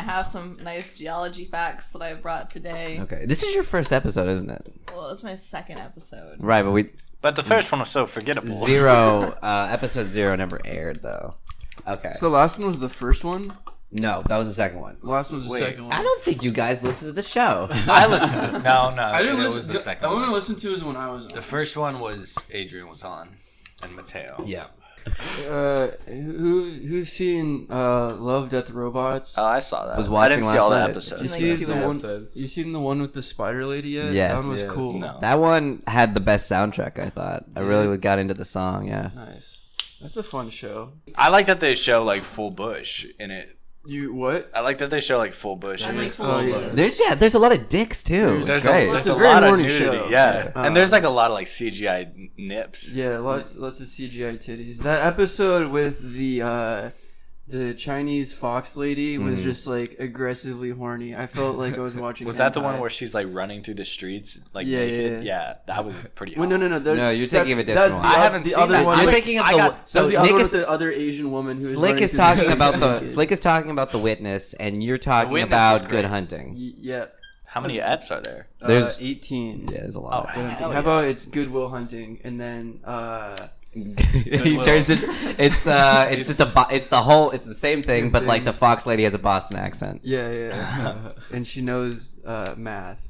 have some nice geology facts that I brought today. Okay, this is your first episode, isn't it? Well, it's my second episode. Right, But the first one was so forgettable. Episode 0 never aired though. Okay. So the last one was the first one? No, that was the second one. The last one was the second one. I don't think you guys listen to the show. I listened to it. No, I didn't it listen. was the second The one. one I listened to was when I was on. The first one was Adrian was on, and Mateo. Yeah. Who's seen Love, Death, Robots? Oh, I saw that. Was I watching didn't see all the last night. episodes. I've seen, like, two the one? episodes. You seen the one with the spider lady yet? Yes. That one was Yes. cool. No. That one had the best soundtrack, I thought. I Dude. really got into the song, yeah. Nice. That's a fun show. I like that they show like full bush in it. You what? I like that they show like full bush That in makes it. full Oh, sense. yeah. There's a lot of dicks too. There's It's great. There's It's a a very lot of horny nudity, show. yeah. Yeah. And there's like a lot of like CGI nips. Yeah, lots of CGI titties. That episode with the Chinese fox lady was just like aggressively horny. I felt like I was watching. Was that the hentai. one where she's like running through the streets like Yeah, naked? yeah. Yeah, that was pretty hot. Well, no. No, you're thinking of a different one. I haven't the seen other that. one. You're I'm thinking of I the got- That was the Nick other one is with the other Asian woman who was Slick running is through talking the about streets the naked. Slick is talking about The Witness, and you're talking Witness is about great. Good Hunting. Yeah. How many eps are there? There's 18. yeah, there's a Oh, lot. Good Hunting. hell How yeah. about it's Goodwill Hunting, and then He turns it. It's just it's the same thing, Same but like thing. the Fox lady has a Boston accent. yeah, and she knows math.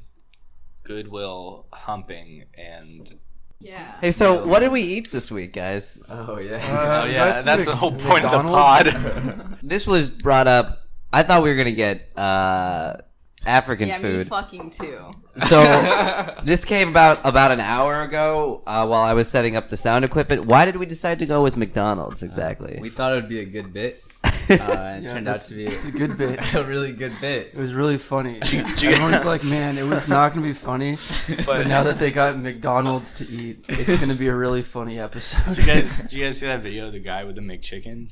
Goodwill, humping, and Yeah. Hey, so what did we eat this week, guys? Oh yeah. oh yeah, that's the whole point of the McDonald's? pod. This was brought up. I thought we were gonna get African Yeah, me food. fucking too. So this came about an hour ago while I was setting up the sound equipment. Why did we decide to go with McDonald's exactly? We thought it would be a good bit. And it turned out to be It's a good bit. a really good bit. It was really funny. you- Everyone's like, man, it was not gonna be funny, but now that they got McDonald's to eat, it's gonna be a really funny episode. Do you guys see that video of the guy with the McChicken?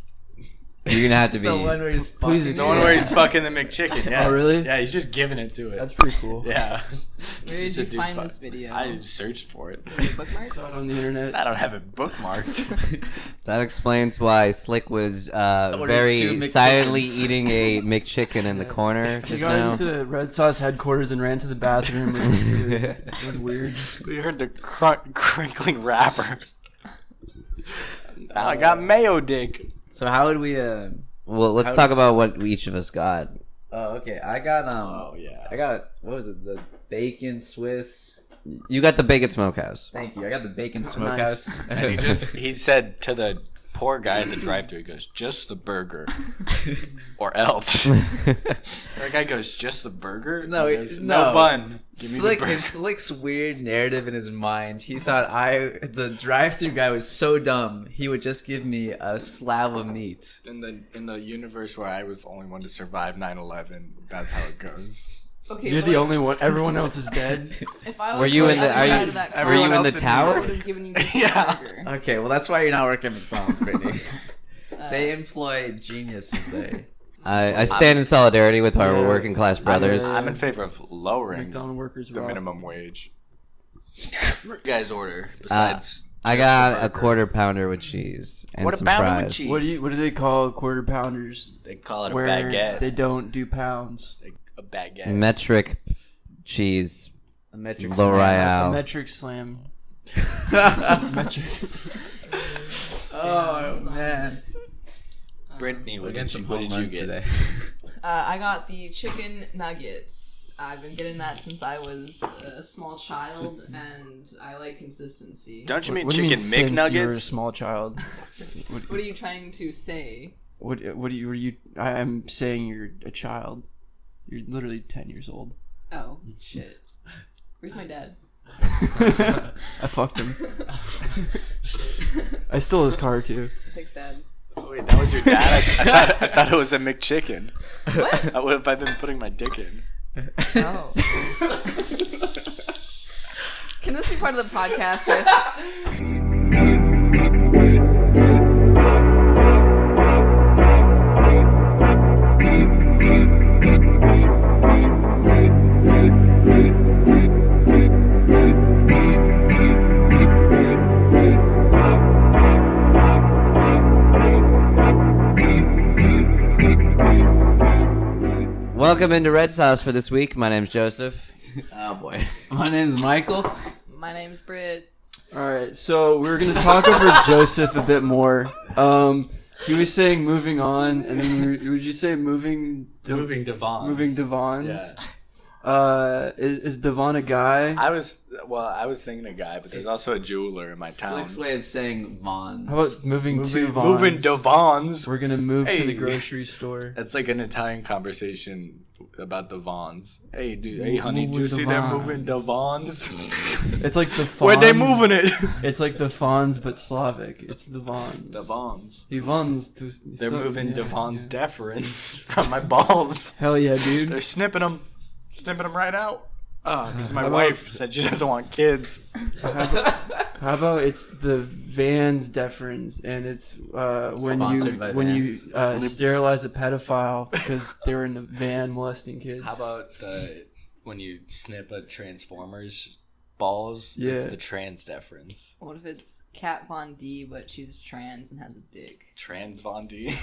You're gonna have to be. The one where he's Please fucking- The one where he's fucking the McChicken. Yeah. Oh, really? Yeah, he's just giving it to it. That's pretty cool. Yeah. Where Just did a you dude find fuck. this video? I searched for it. Bookmarks? Saw it on the internet. I don't have it bookmarked. That explains why Slick was Ordered very 2 McChickens. silently eating a McChicken in the corner He just got now. into Red Sauce headquarters and ran to the bathroom. It was weird. We heard the crinkling wrapper. Now I got mayo dick. So how would we Well, let's How- talk about what each of us got. Oh, okay. I got Oh yeah. I got what was it? The bacon Swiss. You got the bacon smokehouse. Thank you. I got the bacon Nice. smokehouse. And he said to the poor guy at the drive-thru, he goes, "Just the burger, or else." The guy goes, "Just the burger?" No, He he- goes, no. no bun. Give me Slick, the burger. in Slick's weird narrative in his mind, he thought the drive-through guy was so dumb. He would just give me a slab of meat. In the universe where I was the only one to survive 9/11, that's how it goes. Okay, You're but the only one. Everyone else is dead. If I was Were you on in the? other Are side you? of that Were you Everyone in the else in I tower? would have given you just Yeah. a burger. Okay, well that's why you're not working at McDonald's, Brittany. Uh, They employ geniuses there. I stand in solidarity with our Yeah. working class brothers. I'm in favor of lowering McDonald workers the rock. minimum wage. What do you guys order besides? I just got the a burger? quarter pounder with cheese and Quarter some pounder with fries. cheese. What do they call quarter pounders? They call it a Where baguette. they don't do pounds. Like a baguette. Metric cheese. A metric Low slam. A Royale. metric slam. metric. Oh man. Brittany, We're what getting did some you, home what did you runs get? today. I got the chicken nuggets. I've been getting that since I was a small child, and I like consistency. Don't you mean What do you chicken mean, since you were a McNuggets? small child. What are you trying to say? What do you? I'm saying you're a child. You're literally 10 years old. Oh, shit. Where's my dad? I fucked him. I stole his car too. Thanks, Dad. Oh, wait, that was your dad? I thought it was a McChicken. What? What have I been putting my dick in? Oh. Can this be part of the podcast, Chris? Welcome into Red Sauce for this week. My name's Joseph. Oh boy. My name's Michael. My name's Britt. All right, so we're gonna talk over Joseph a bit more. He was saying moving on, and then would you say moving Devon. moving Devons? Yeah. Is Devon a guy? I was thinking a guy, but there's also a jeweler in my town. Slick's way of saying Vons. How about moving to Vons? Moving Devons. We're gonna move to Hey. the grocery store. That's like an Italian conversation about the Vons. Hey, dude. Hey, honey, Moving did you see them Devons. moving Devons? It's like the Fonz. Where they moving it? It's like the Fonz but Slavic. It's the Vons. Devons. The Vons. They're moving Devon's deferens from my balls. Hell yeah, dude. They're snipping them right out. Oh, because my How about- wife said she doesn't want kids. How about it's the Vans deferens, and it's Sponsored by when you Vans. sterilize a pedophile because they were in the van molesting kids. How about when you snip a Transformers balls? Yeah. It's the trans deferens. What if it's Kat Von D, but she's trans and has a dick? Trans Von D.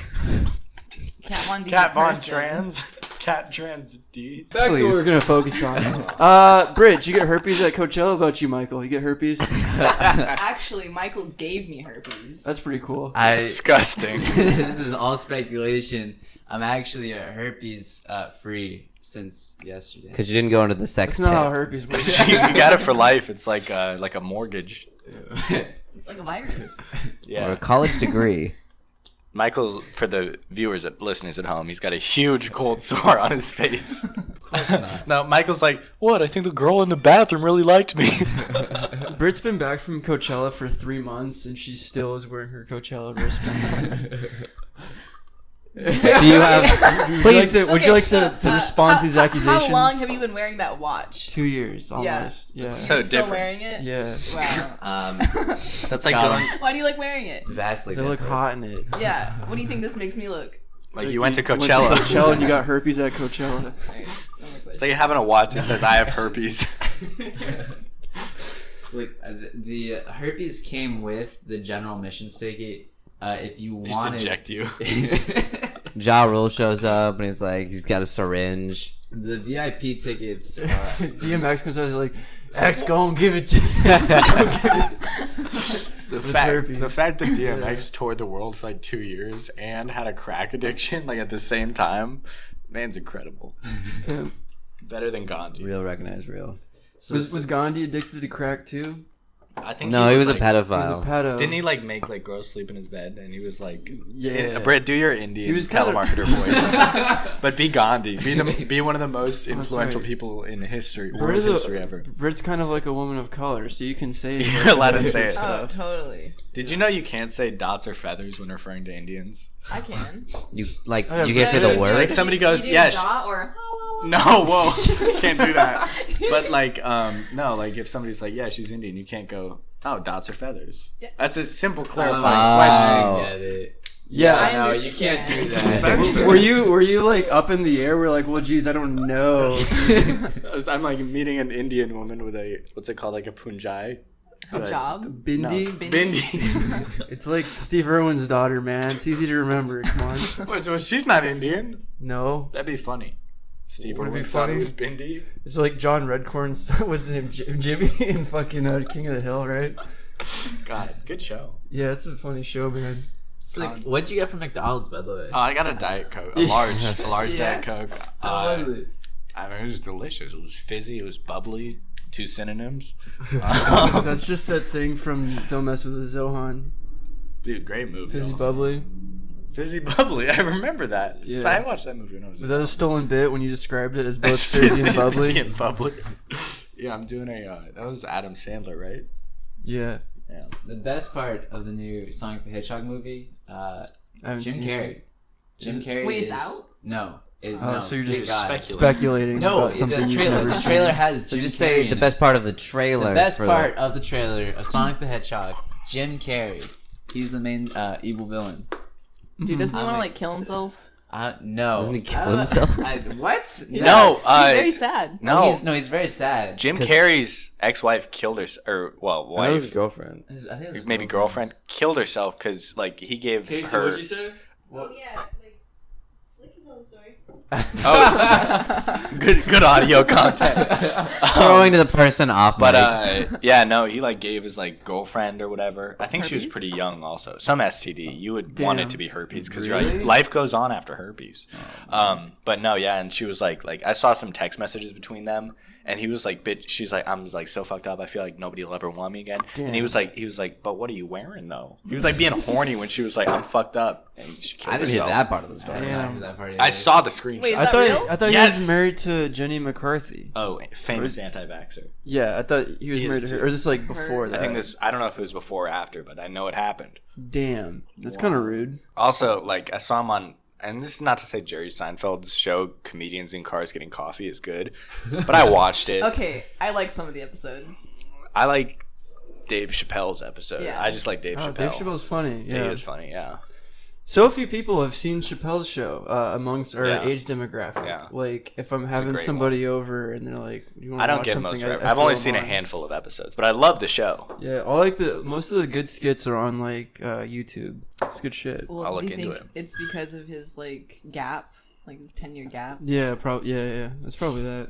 Kat Von D. Cat Von person. Trans. Cat Trans D. Back to what Please. we're gonna focus on. Britt, did you get herpes at Coachella? How about you, Michael? You get herpes? Actually, Michael gave me herpes. That's pretty cool. Disgusting. This is all speculation. I'm actually herpes free since yesterday. Because you didn't go into the sex That's not how pit. herpes works. you got it for life. It's like a mortgage. Like a virus. Yeah. Or a college degree. Michael, for the viewers, listeners at home, he's got a huge cold sore on his face. Of course not. Now, Michael's like, what? I think the girl in the bathroom really liked me. Britt's been back from Coachella for 3 months, and she still is wearing her Coachella wristband. Do you have? Please. Would you like to respond to these accusations? How long have you been wearing that watch? 2 years, almost. Yeah. So You're still different. wearing it? Yeah. Wow. That's like Got going, Why do you like wearing it? Vastly They look different. hot in it. Yeah. What do you think this makes me look? like you went to Went Coachella. Coachella and you got herpes at Coachella. It's like having a watch that says I have herpes. Wait, the herpes came with the general admissions ticket. If you Just wanted, inject you. Ja Rule shows up and he's like, he's got a syringe. the VIP tickets. DMX comes out and like, X, go and give it to The It's fact, herpes. the fact that DMX toured the world for like 2 years and had a crack addiction like at the same time, man's incredible. you. Better than Gandhi. Real recognize real. Was Gandhi addicted to crack too? I think No, he was a like, He was pedophile. a pedo. Didn't he like make like girls sleep in his bed and he was like, Yeah. Britt, do your Indian He was kinda- telemarketer voice, but be Gandhi, be one of the most That's influential right. people in history, Britt world is a- history ever. Britt's kind of like a woman of color, so you can say You're allowed to offensive say it. Oh, stuff. totally. Did you know you can't say dots or feathers when referring to Indians? I can. You like I have you can't say Yeah, the yeah, word. Like somebody goes, you do yes. dot or No, whoa, can't do that. But like, no, like if somebody's like, yeah, she's Indian, you can't go, oh, dots or feathers. Yeah. That's a simple Oh, clarifying Oh. I get it. Yeah. I No, you can't do understand. that. Were you like up in the air? We're like, well, geez, I don't know. question. I'm like meeting an Indian woman with a, what's it called, like a Punjai? Good job. Bindi. No. Bindi. Bindi. It's like Steve Irwin's daughter, man. It's easy to remember. Come on. Wait, so she's not Indian? No. That'd be funny. Steve Would it be Irwin's daughter funny? was Bindi. It's like John Redcorn's what's his name, Jimmy in fucking King of the Hill, right? God, good show. Yeah, it's a funny show, man. It's like, what'd you get from McDonald's, by the way? Oh, I got a Diet Coke, a large Yeah. Diet Coke. How was it? I mean, it was delicious. It was fizzy. It was bubbly. 2 synonyms. That's just that thing from Don't Mess with the Zohan. Dude, great movie. Fizzy also. bubbly. Fizzy bubbly. I remember that. Yeah. So I watched that movie when I was. Was that a stolen bit when you described it as both That's fizzy and bubbly? Fizzy and bubbly. Yeah, I'm doing a. That was Adam Sandler, right? Yeah. Yeah. The best part of the new Sonic the Hedgehog movie, I haven't Jim seen Carrey. it. Jim Carrey Wait, is it's out? no. Oh, no, so you're big just guy. speculating No, about something the you've trailer. never The seen. trailer has So Jim just Carrey say in the it. best part of the trailer. The best for part of the trailer of Sonic the Hedgehog, Jim Carrey. He's the main evil villain. Dude, doesn't he I'm want to like- like kill himself? No. Doesn't he kill I don't know. himself? What? No, He's very sad. no. He's very sad. Jim 'Cause- Carrey's ex-wife killed her, or well, I know his wife, girlfriend. I think his maybe girlfriend, killed herself because like he gave her. say? Oh yeah, like Slick and Oh, good audio content. Throwing to the person off. But mic. yeah, no, he like gave his like girlfriend or whatever. I think she was Herpes? pretty young also. Some STD. You would want it Damn. to be herpes because Really? life goes on after herpes. But no, yeah, and she was like I saw some text messages between them, and he was like, bitch. She's like, I'm like so fucked up. I feel like nobody will ever want me again. And he Damn. was like, but what are you wearing though? He was like being horny when she was like, I'm fucked up, and she killed I didn't hear herself. that part of the story. Damn. I saw the screenshot. Wait, is I that thought real? I thought he Yes. was married to Jenny McCarthy. Oh, famous anti-vaxxer. Yeah, I thought he was He married is to her. too. Or just like before Her- that. I think this. I don't know if it was before or after, but I know it happened. Damn, that's kind of rude. Also, like I saw him on, and this is not to say Jerry Seinfeld's show "Comedians in Cars Getting Coffee" is good, but I watched it. Okay, I like some of the episodes. I like Dave Chappelle's episode. Yeah. I just like Dave Oh, Chappelle. Dave Chappelle's funny. Yeah, Yeah. he is funny. Yeah. So few people have seen Chappelle's show amongst our Yeah. age demographic. Yeah. Like, if I'm a having great somebody over and they're like, "Do you want I to don't watch give something?" most. I've throw only them seen a on. handful of episodes, but I love the show. Yeah, most of the good skits are on like YouTube. It's good shit. Well, I'll look do you into think it. it's because of his like gap, like his 10-year gap? Yeah, probably. Yeah. That's probably that.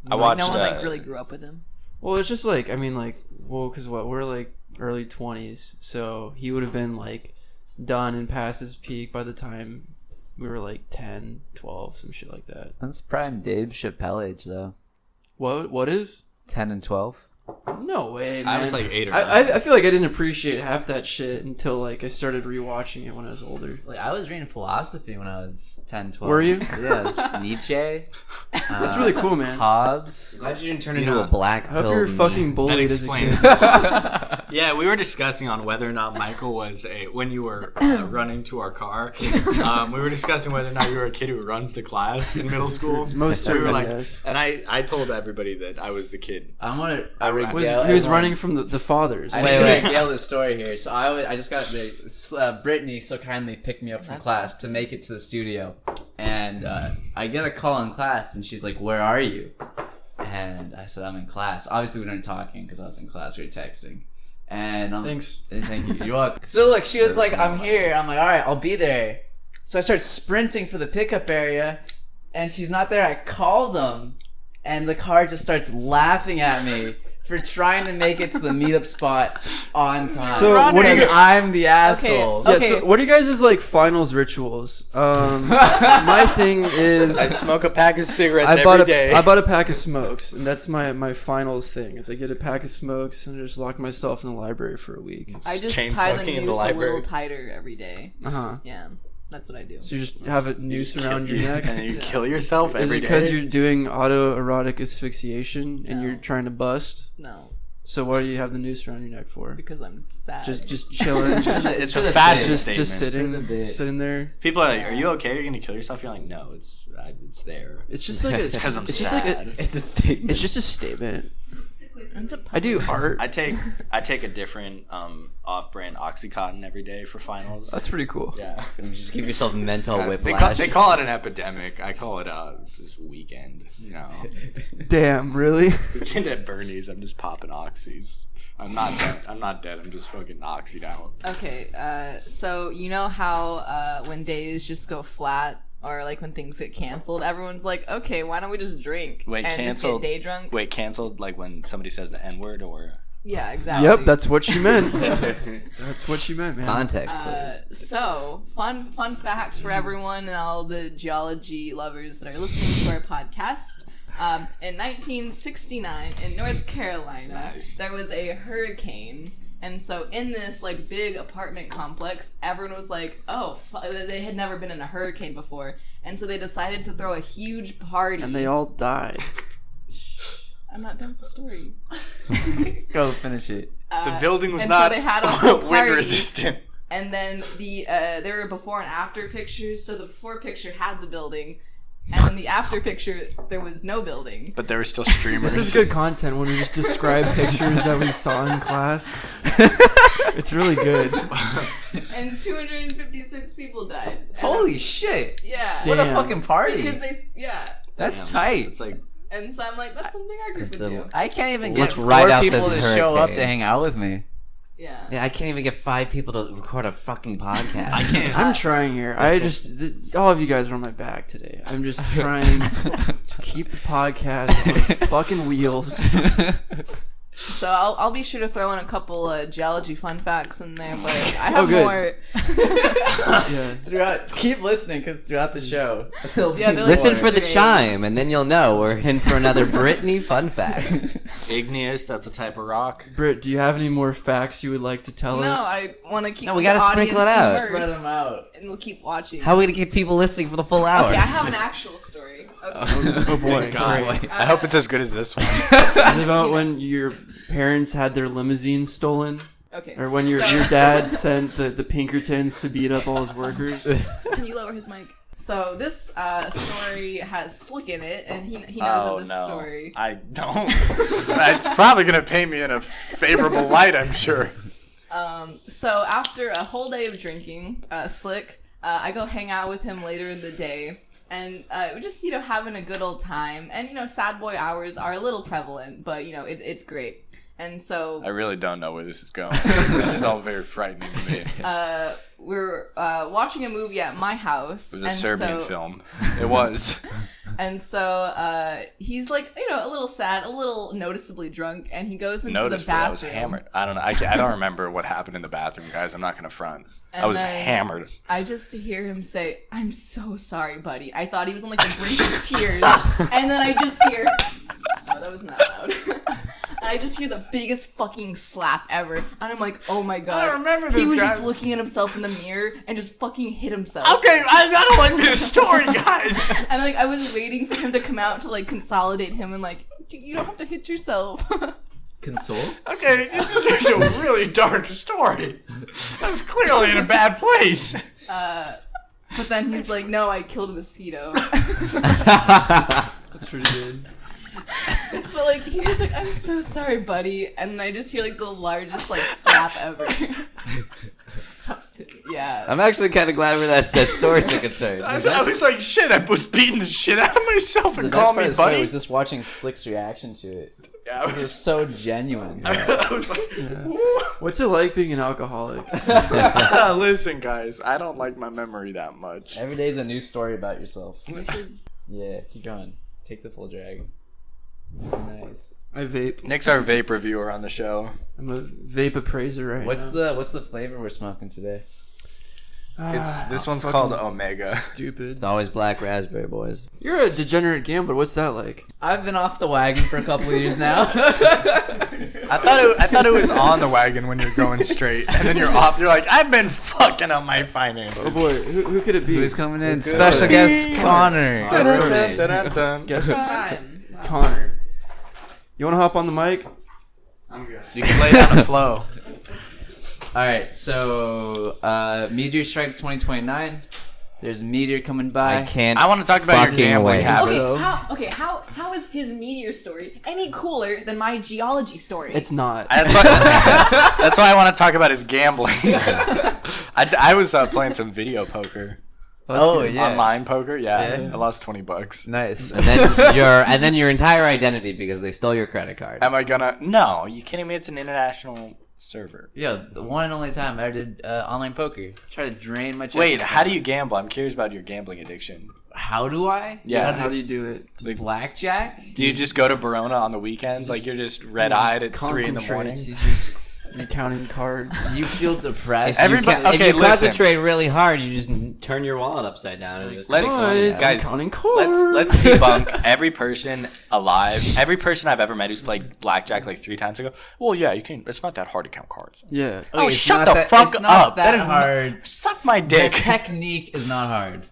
I Like, watched. no one like really grew up with him. Well, it's just like, I mean, like, well, because we're like early 20s, so he would have been like done and past his peak by the time we were like 10, 12, some shit like that. That's prime Dave Chappelle age though. What is? 10 and 12. No way, man. I was like 8 or 9. I feel like I didn't appreciate half that shit until like I started rewatching it when I was older. Like I was reading philosophy when I was 10, 12. Were you? Yeah, it was Nietzsche. That's really cool, man. Hobbes. Glad you didn't turn You into know, a black I hope pill. you're meme. fucking bullied That as a explains kid. Yeah, we were discussing on whether or not Michael was when you were running to our car. We were discussing whether or not you were a kid who runs to class in middle school. Most we were certainly, like, yes. and I told everybody that I was the kid. I'm gonna. I regale He was everyone- running from the fathers. I need to regale the story here. So I just got Brittany so kindly picked me up from class to make it to the studio, and I get a call in class, and she's like, "Where are you?" And I said, "I'm in class." Obviously, we weren't talking because I was in class. We were texting, and Thanks. Thank you. You're welcome. So look, she was like, "I'm here." I'm like, "All right, I'll be there." So I start sprinting for the pickup area, and she's not there. I call them, and the car just starts laughing at me for trying to make it to the meetup spot on time. So what do you? Because I'm the asshole. Yeah. Okay. So what are you guys' like finals rituals? My thing is I smoke a pack of cigarettes I bought every day. I bought a pack of smokes, and that's my finals thing. Is I get a pack of smokes and just lock myself in the library for a week. I just Chain tie the smoking in noose the a library. little tighter every day. Uh huh. Yeah, that's what I do. So you just have a noose around your neck. and then you Yeah. kill yourself Is every it day. because you're doing autoerotic asphyxiation and No. you're trying to bust? No, So why do you have the noose around your neck for? because I'm sad. Just chilling. It's just a for the fashion bit. statement. sitting For the bit. sitting there. People are like, "Are you okay? Are you gonna kill yourself?" You're like, "No, it's there." It's just like It's 'cause I'm it's just like sad. It's a statement. it's just a statement. It's a I do art. I take a different off-brand OxyContin every day for finals. That's pretty cool. Yeah. Just give yourself mental They whiplash. call it an epidemic. I call it this weekend. You know, Damn, really? weekend at Bernie's. I'm just popping oxys. I'm not dead. I'm just fucking oxyed out. Okay, so you know how when days just go flat, or like when things get canceled, everyone's like, okay, why don't we just drink Wait, and canceled? just get day drunk? Wait, canceled like when somebody says the N-word or? Yeah, exactly. Yep, that's what she meant. That's what she meant, man. Context, please. So fun fact for everyone and all the geology lovers that are listening to our podcast. In 1969 in North Carolina, Nice. there was a hurricane, and so in this like big apartment complex, everyone was like, "Oh, they had never been in a hurricane before," and so they decided to throw a huge party. And they all died. I'm not done with the story. Go finish it. The building was and not so they had a whole wind party. resistant. And then there were before and after pictures. So the before picture had the building, and in the after picture there was no building. But there were still streamers. This is good content when we just describe pictures that we saw in class. It's really good. And 256 people died. And Holy shit! yeah. Damn. What a fucking party! Because That's Damn. tight. It's like and so I'm like, that's something our group would do. I can't even Let's get ride four out people this to show up hurricane. to hang out with me. Yeah. Yeah, I can't even get 5 people to record a fucking podcast. I can't. I'm trying here. All of you guys are on my back today. I'm just trying to keep the podcast on its fucking wheels. So I'll be sure to throw in a couple geology fun facts in there, but I have good. more. Yeah. Keep listening, because throughout the show, Yeah, they're Listen like for the James. chime, and then you'll know we're in for another Brittany fun fact. Igneous, that's a type of rock. Britt, do you have any more facts you would like to tell No, us? I want to keep. No, we the gotta sprinkle it audience out. immersed, spread them out. and we'll keep watching. How are we gonna get people listening for the full hour? Okay, I have an actual story. Okay. Oh boy, God. great. I hope it's as good as this one. Is it about when your parents had their limousine stolen? Okay. Or when your dad sent the Pinkertons to beat up all his workers? Can you lower his mic? So this story has Slick in it, and he knows of this story. I don't. It's probably gonna paint me in a favorable light, I'm sure. So after a whole day of drinking, Slick, I go hang out with him later in the day, and we're just having a good old time. And sad boy hours are a little prevalent, but it's great. And so I really don't know where this is going. This is all very frightening to me. we're watching a movie at my house. It was a Serbian film. It was. And so he's like, a little sad, a little noticeably drunk, and he goes into the bathroom. I was hammered. I don't know. I don't remember what happened in the bathroom, guys. I'm not gonna front. And I was then hammered. I just hear him say, "I'm so sorry, buddy." I thought he was on like the brink of tears, and then I just hear, "Oh, that was not loud." I just hear the biggest fucking slap ever, and I'm like, "Oh my god!" I don't remember this, He was guys. just looking at himself in the mirror and just fucking hit himself. Okay, I don't like this story, guys. And like I was waiting for him to come out to like consolidate him and like, "Dude, you don't have to hit yourself." Console? Okay, this is just a really dark story. I was clearly in a bad place. But then he's like, "No, I killed a mosquito." That's pretty good. But like he was like, "I'm so sorry, buddy," and I just hear like the largest like slap ever. Yeah. I'm actually kind of glad where that story took a turn. I was like, shit, I was beating the shit out of myself The and best calling part me of the story buddy. was just watching Slick's reaction to it. Yeah, I It was was, so genuine. I was like, What's it like being an alcoholic? listen, guys, I don't like my memory that much. Every day's a new story about yourself. Yeah, keep going. Take the full drag. Nice. I vape. Nick's our vape reviewer on the show. I'm a vape appraiser right What's now. the flavor we're smoking today? This one's fucking called Omega. Stupid. It's always black raspberry, boys. You're a degenerate gambler. What's that like? I've been off the wagon for a couple of years now. I thought it was on the wagon when you're going straight, and then you're off. You're like, I've been fucking up my finances. Oh boy, who could it be? Who's coming in? Good. Special guest Connor. Dun, dun, dun, Nice. dun, dun. Guess Time. Wow. Connor. You want to hop on the mic? I'm good. You can lay down the flow. Alright, so Meteor Strike 2029. There's a meteor coming by. I can't. I want to talk about your Fucking gambling wait. habits. Okay, how is his meteor story any cooler than my geology story? It's not. That's why I want to talk about his gambling. I was playing some video poker. Oh, yeah. Online poker, yeah. Yeah. I lost $20. Nice. And then your entire identity because they stole your credit card. Am I gonna? No, you kidding me? It's an international server. Yeah, the one and only time I ever did online poker. Try to drain my checking Wait, account. how do you gamble? I'm curious about your gambling addiction. How do I? Yeah. How do you do it? Like, Blackjack? do you just go to Verona on the weekends? Like you're just red-eyed at 3 in the morning? Concentrates. He's just counting cards. You feel depressed. Everybody- If okay, you listen. concentrate really hard, you just turn your wallet upside down. And just Let's- Guys, guys, I'm counting cards. Let's debunk every person alive, every person I've ever met who's played blackjack like 3 times ago. Well, yeah, you can. It's not that hard to count cards. Yeah. Oh, it's shut not the that- fuck it's not up. That That is hard. Suck my The dick. technique is not hard.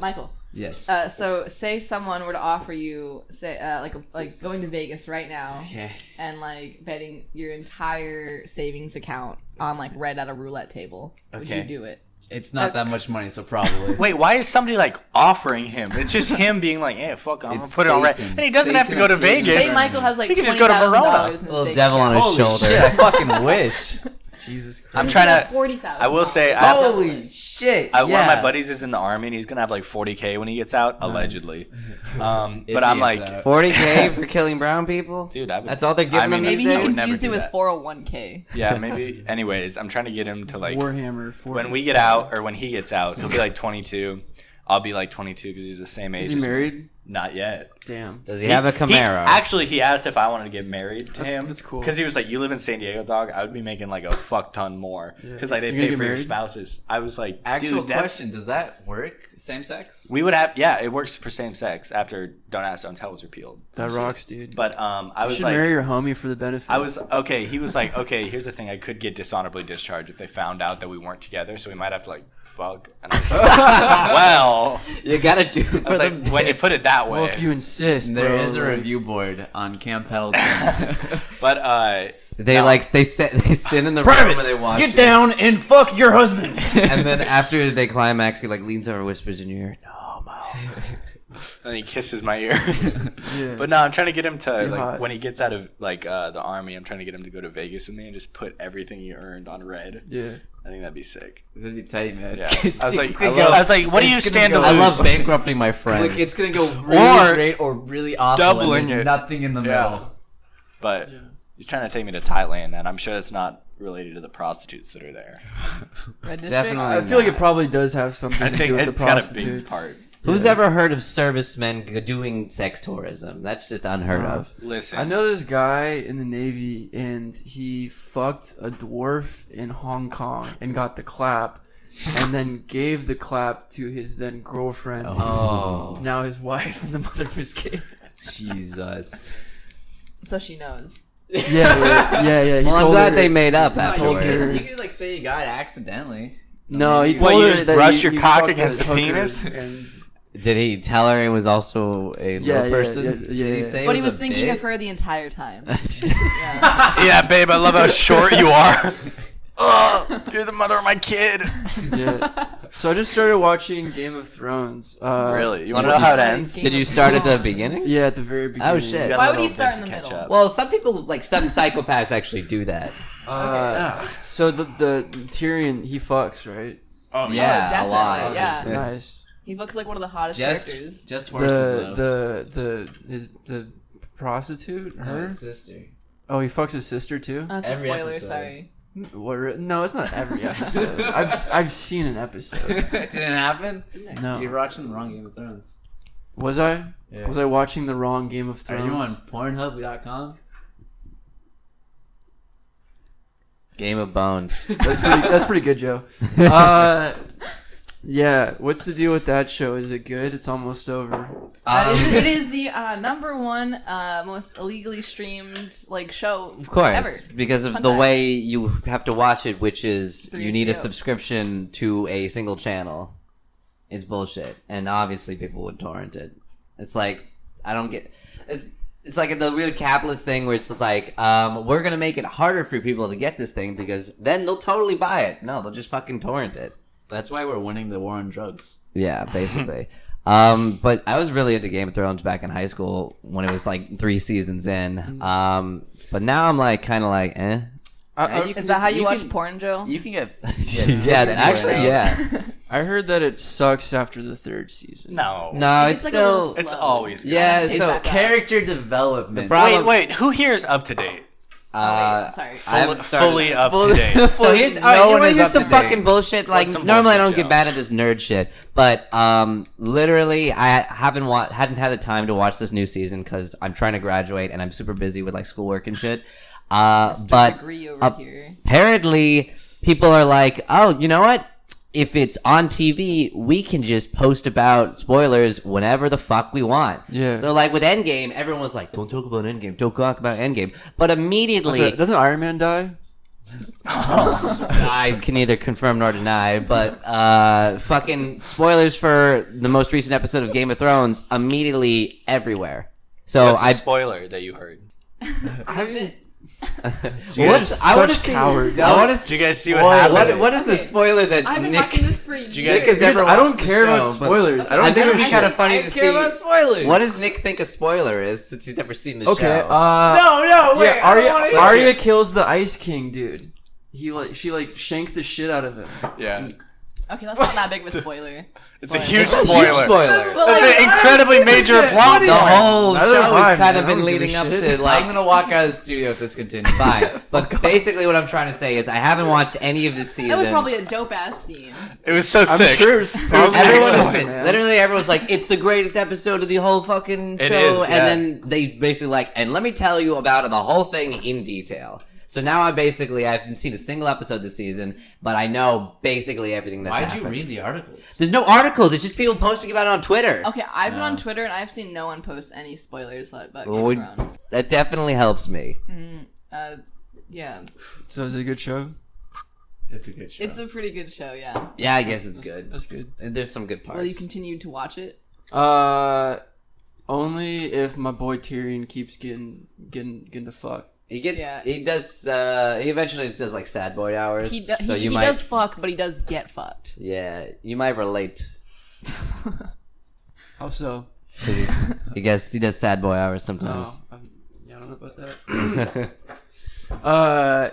Michael. Yes. So say someone were to offer you, say, like going to Vegas right now Okay. and like betting your entire savings account on like red at a roulette table. Would Okay. you do it? It's not that much money, so probably. Wait, why is somebody like offering him? It's just him being like, "Yeah, fuck, I'm gonna It's put it on red," Satan. and he doesn't have to go to Satan appears. Vegas. Say Michael has like He could just go to $20,000 Verona. in his Little bank devil on account. his Holy shoulder. shit, I fucking wish. Jesus Christ. I'm trying to. 40,000. I will say, I have to- Holy shit! One of my buddies is in the army, and he's gonna have like 40K when he gets out, allegedly. But I'm like, 40K for killing brown people? dude, That's all they're giving them Maybe these he days? never confused do it with that. 401k. yeah, maybe. Anyways, I'm trying to get him to like Warhammer. when we get out or when he gets out, he'll be like 22. I'll be like 22 because he's the same age. Is he as me. married? Not yet. Damn. Does he have a Camaro? Actually, he asked if I wanted to get married to him. That's cool. Because he was like, "You live in San Diego, dog. I would be making like a fuck ton more because like they You gonna pay get for your married? spouses." I was like, Actual "Dude, that's." question: does that work? Same sex? We would have, yeah, it works for same sex after Don't Ask, Don't Tell was repealed. That rocks, dude. But I You was should like, marry your homie for the benefit. I was okay. He was like, okay, here's the thing: I could get dishonorably discharged if they found out that we weren't together, so we might have to like fuck. And I was like, well, You gotta do it I was for like, the when you bits. put it that way. Well, if you insist, There bro, is a like- review board on Camp Pendleton. But They no. like they sit in the Private, room and they watch Get it. down and fuck your husband. And then after they climax, he like leans over, whispers in your ear, "No, Mo." and he kisses my ear. Yeah. But no, I'm trying to get him to You're like hot. when he gets out of like the army. I'm trying to get him to go to Vegas with me and just put everything he earned on red. Yeah. I think that'd be sick. That'd be tight, man. Yeah. I was like, It's gonna go- I was like, what do you it's gonna stand to go- lose? I love bankrupting my friends. Like it's gonna go really Or great or really awful. doubling and there's it. nothing in the Yeah. middle. But Yeah. he's trying to take me to Thailand, and I'm sure it's not related to the prostitutes that are there. Red district? Definitely. I feel like it not. probably does have something I to think do with it's the got a prostitutes. big part. Who's Yeah. ever heard of servicemen doing sex tourism? That's just unheard of. Listen, I know this guy in the Navy, and he fucked a dwarf in Hong Kong and got the clap, and then gave the clap to his then girlfriend. Oh. Now his wife and the mother of his kid. Jesus. So she knows. Yeah. He Well, I'm told glad her- they made up No, you afterwards. could- You could like say you got it accidentally. No, he What, told you her just that brush he- your he cock fucked against a the hooker, penis? And Did he tell her he was also a yeah, little person? Yeah, Did he say But it he was a thinking bit? of her the entire time. Yeah. yeah, babe, I love how short you are. Ugh, you're the mother of my kid. Yeah. So I just started watching Game of Thrones. Really? You want Did to know how it you- ends? Game Did you of start at the Thrones. beginning? Yeah, at the very beginning. Oh, shit. You got a Why would little he start bit in to the catch middle? up. Well, some people, like some psychopaths, actually do that. So the Tyrion, he fucks, right? Oh, Yeah, a definitely, lot. yeah. Nice. He looks like one of the hottest characters. Just horses though. The prostitute, her. His sister. Oh, he fucks his sister too. That's Every a spoiler, episode. sorry. No, it's not every episode. I've seen an episode. Didn't happen? No. You're watching the wrong Game of Thrones. Was I? Yeah. Was I watching the wrong Game of Are Thrones? you on Pornhub.com? Game of Bones. That's pretty good, Joe. Yeah. What's the deal with that show? Is it good? It's almost over. It is the number one most illegally streamed like show Of course, ever. because of Fun the fact. way you have to watch it, which is Through you need a HBO. subscription to a single channel. It's bullshit, and obviously people would torrent it. It's like I don't get. It's like the weird capitalist thing where it's like we're gonna make it harder for people to get this thing because then they'll totally buy it. No, they'll just fucking torrent it. That's why we're winning the war on drugs. Yeah, basically. But I was really into Game of Thrones back in high school when it was like 3 seasons in. But now I'm like kind of like, eh. Is that how you watch porn, Joe? You can get Yeah, actually, yeah. I heard that it sucks after the 3rd season. No. No, It's it's like a still. little It's slow. always good. Yeah, It's so character development. The problem- Wait, who here is up to date? Sorry. I haven't started- Fully up to date. So here's No you one wanna is hear up some to date. fucking bullshit. Like What's some normally I bullshit, don't get Joe? bad at this nerd shit, but literally I hadn't had the time to watch this new season because I'm trying to graduate and I'm super busy with like schoolwork and shit. But Degree over here. apparently people are like, oh, you know what? If it's on TV, we can just post about spoilers whenever the fuck we want. Yeah. So like with Endgame, everyone was like, don't talk about Endgame, don't talk about Endgame. But immediately, Doesn't Iron Man die? I can neither confirm nor deny, but fucking spoilers for the most recent episode of Game of Thrones immediately everywhere. So What's a I spoiler that you heard? what's I want to Such see. cowards. I want to. Did you guys see what happened? What is the Okay. spoiler that I've been Nick? watching this for years. you guys- Nick has never I don't watched the care about show, but spoilers. I don't I think give it'd a be shit. kind of funny to see. spoilers. What does Nick think a spoiler is since he's never seen the Okay. show? No, wait. Yeah, Arya kills the Ice King, dude. she like shanks the shit out of him. Yeah. Okay, that's not that big of a spoiler. It's a But- huge It's a huge spoiler. spoiler. But, It's like, an incredibly major plot The point. whole Neither show have I, has kind man. of I been don't give a leading up shit. to I'm like. gonna walk out of the studio if this continues. Fine, but basically what I'm trying to say is I haven't watched any of this season. That was probably a dope ass scene. It was so I'm sick. sure it's was probably Everyone, excellent, listen, man. literally everyone's like, it's the greatest episode of the whole fucking It show, is, yeah. and then they basically like, and let me tell you about the whole thing in detail. So now I haven't seen a single episode this season, but I know basically everything that's Why'd happened. you read the articles? There's no articles, it's just people posting about it on Twitter. Okay, I've been No. on Twitter and I've seen no one post any spoilers about Game Well, of Thrones. That definitely helps me. Yeah, So is it a good show? It's a good show. it's a pretty good show. Yeah. Yeah, I guess it's good. That's good. There's some good parts. Will you continue to watch it? Only if my boy Tyrion keeps getting to fuck. He gets, Yeah. he does, he eventually does like sad boy hours. He so you he might, does fuck, but he does get fucked. yeah, you might relate. How so? 'Cause he does sad boy hours sometimes. Oh, yeah, I don't know about that.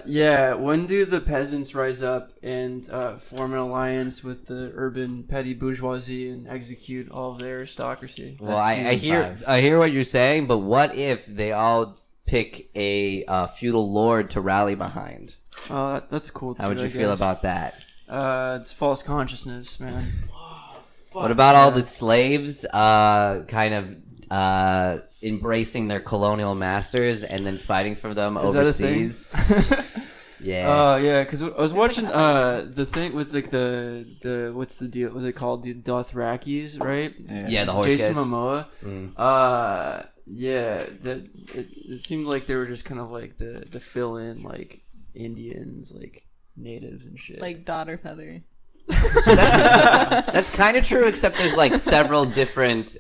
Yeah. When do the peasants rise up and form an alliance with the urban petty bourgeoisie and execute all of their aristocracy? Well, That's I season 5. hear what you're saying, but what if they all pick a feudal lord to rally behind? Oh, that's cool too. How would you I feel guess. about that? It's false consciousness, man. What about all the slaves kind of embracing their colonial masters and then fighting for them Is that a thing? overseas? Yeah. Yeah, because I was watching the thing with like the what's the deal? What's it called? The Dothrakis, right? Yeah, the horse Jason guys. Momoa. Mm. Yeah, that it seemed like they were just kind of like the fill in like Indians, like natives and shit. Like Daughter Feather. So that's kind of true, except there's like several different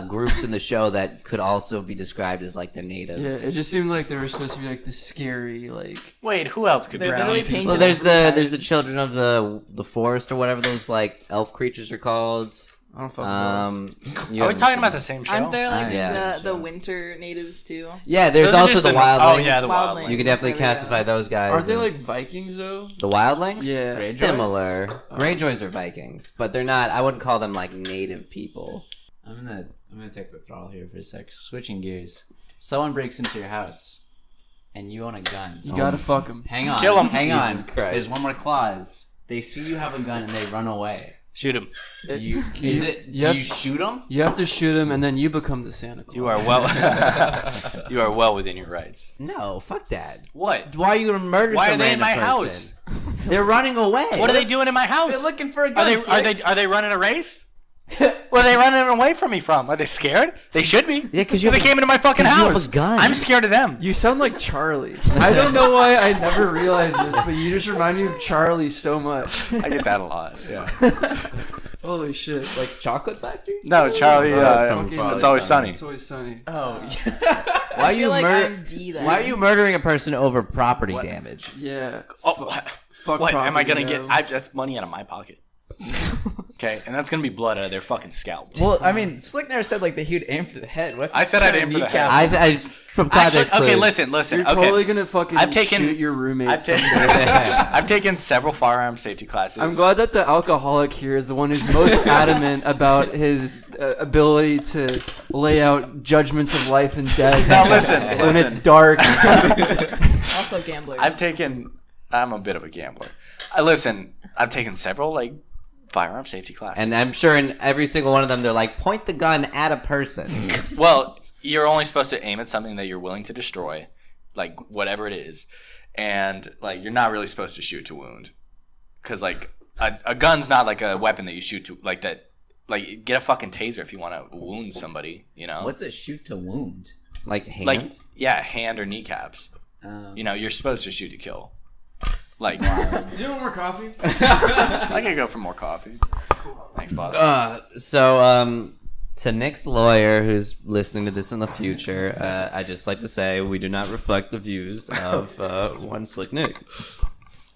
groups in the show that could also be described as like the natives. yeah, it just seemed like they were supposed to be like the scary like. Wait, who else could They're drown literally people? painted Well, there's as the children of the forest or whatever those like elf creatures are called. I don't fuck with You Are we haven't talking seen about it. the same show? Aren't there like Yeah. the winter natives too? Yeah, there's Those are also just the the- wildlings. oh, yeah, the Wildlings. wildlings. You could definitely There we go. classify those guys. Aren't they as- like Vikings though? the wildlings? Yeah. Greyjoys? Similar. Oh. Greyjoys are Vikings, but they're not. I wouldn't call them like native people. I'm gonna take withdrawal here for a sec. Switching gears. Someone breaks into your house, and you own a gun. You gotta fuck them. Hang on. Kill 'em. Hang Jesus on. Christ. There's one more clause. They see you have a gun and they run away. Shoot him. Do you? You- Is it? you Do have- you shoot them? You have to shoot him, and then you become the Santa Claus. You are well. You are well within your rights. No, fuck that. What? Why are you gonna murder Why some are they in random my person? They're running away. What are they doing in my house? They're looking for a Are gun. are they running a race? Where are they running away from me from? Are they scared? They should be. Yeah, 'cause you they have a- came into my fucking 'cause you have house. a gun. I'm scared of them. You sound like Charlie. I don't know why I never realized this, but you just remind me of Charlie so much. I get that a lot. Yeah. Holy shit. Like Chocolate Factory? No, Charlie. from Fucking- It's Always Sunny. It's always sunny. Oh. Why are I you feel like murder? I'm D then. Why are you murdering a person over property What? damage? Yeah. Oh, what? Fuck What am I gonna property, get? yo. That's money out of my pocket. Okay, and that's gonna be blood out of their fucking scalp. Well, I mean, Slick never said like that he would aim for the head. What if I he's said I'd trying aim to for the kneecap head. him? From Actually, context okay, clues. listen. You're Okay, totally gonna fucking I've taken- shoot your roommate I've, ta- someday. I've taken several firearm safety classes. I'm glad that the alcoholic here is the one who's most adamant about his ability to lay out judgments of life and death. Now listen, when it's listen. dark. Also gambler. I'm a bit of a gambler. Listen, I've taken several like firearm safety classes. And I'm sure in every single one of them, they're like, point the gun at a person. Well, you're only supposed to aim at something that you're willing to destroy, like whatever it is, and like you're not really supposed to shoot to wound, because like a gun's not like a weapon that you shoot to like that. Like get a fucking taser if you want to wound somebody, you know. What's a shoot to wound? Like hand? Like yeah, hand or kneecaps. You know, you're supposed to shoot to kill. Like You want more coffee? I could go for more coffee. Thanks, boss. To Nick's lawyer who's listening to this in the future, I just like to say we do not reflect the views of one Slick Nick.